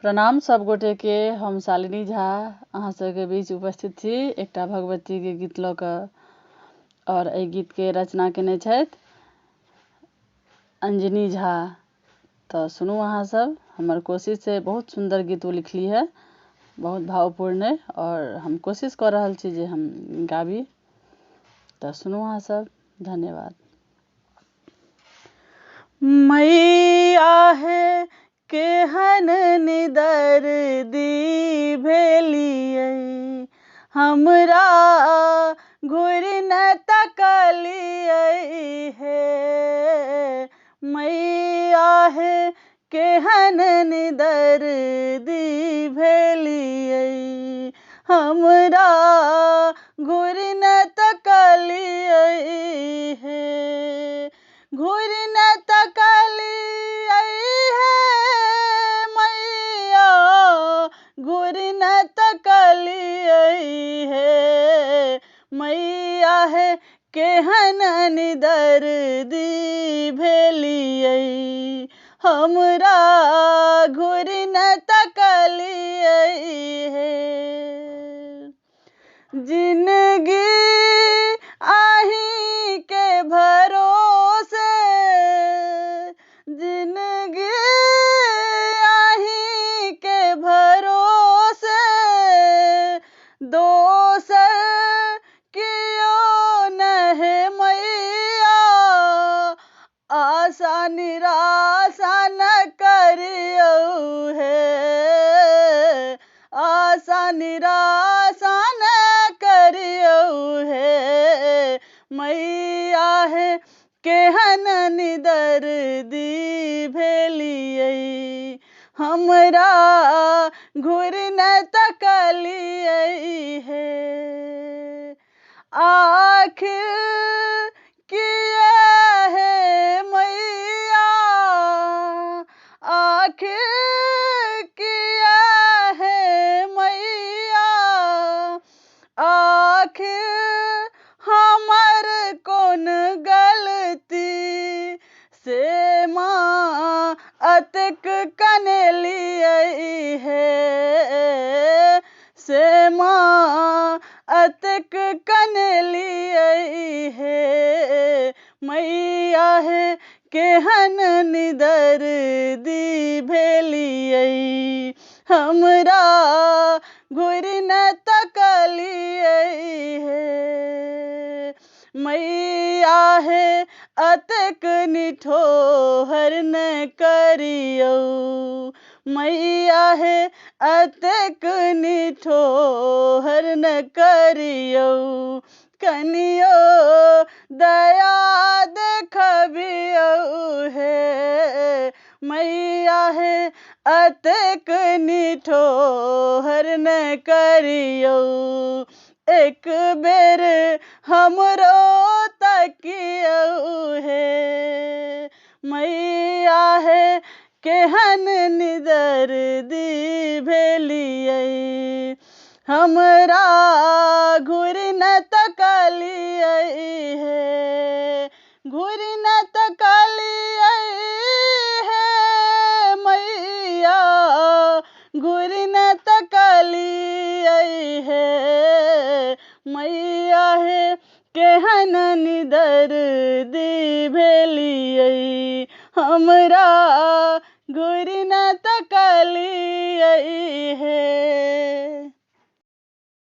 प्रणाम सब गोटे के। हम शालिनी झा अहाँ सबके बीच उपस्थित छी एकटा भगवती के गीत लऽ कऽ। और एहि गीत के रचना केने छथि अंजनी झा। तो सुनू अहाँ सब, हमर कोशिश है, बहुत सुंदर गीत वो लिखली है, बहुत भावपूर्ण है और हम कोशिश कर रहल छी जे हम गाबी। तो सुनू अहाँ सब, धन्यवाद। मैया है केहन निदर्दी भेलियै, हमरा घुरि न तकलियै हे। मैया है केहन निदर्दी भेलियै, हमरा घुरि न तकलियै हे। घुरि न तकलियै हे मैया, घुरि न तकलियै हे। मैया है केहन निदर्दी भेलियै, हमरा घुरि न तकलियै हे। जिंदगी आही के भरोसे, जिंदगी आही के भरोसे, दोसर कियो न है मैया, आशा निराशा न करियौ हे। आशा निराशा न करियौ हे। मैया है केहन निदर्दी भेलियै, हमरा घुरि न तकलियै हे। आखिर किया है मैया, आखिर किया है मैया, आखिर हमर कोन गलती से माँ अतेक कनेलियै हे। से माँ अतेक कनेलियै हे। मैया है केहन निदर्दी भेलियै, हमरा घुरि न तकलियै हे। मैया है अतेक निठोहर न करियौ, मैया है अतेक निठोहर न करियौ। कनियो दया देखबियौ हे। मैया है अतेक निठोहर न करियौ। एक बेर हमरो तकियौ हे। मैया है केहन निदर्दी भेलियै, हमरा घुरि न तकलियै हे। घुरि न तकलियै हे मैया, घुरि न तकलियै हे। मैया है केहन निदर्दी भेलियै, हमरा घुरि न तकलियै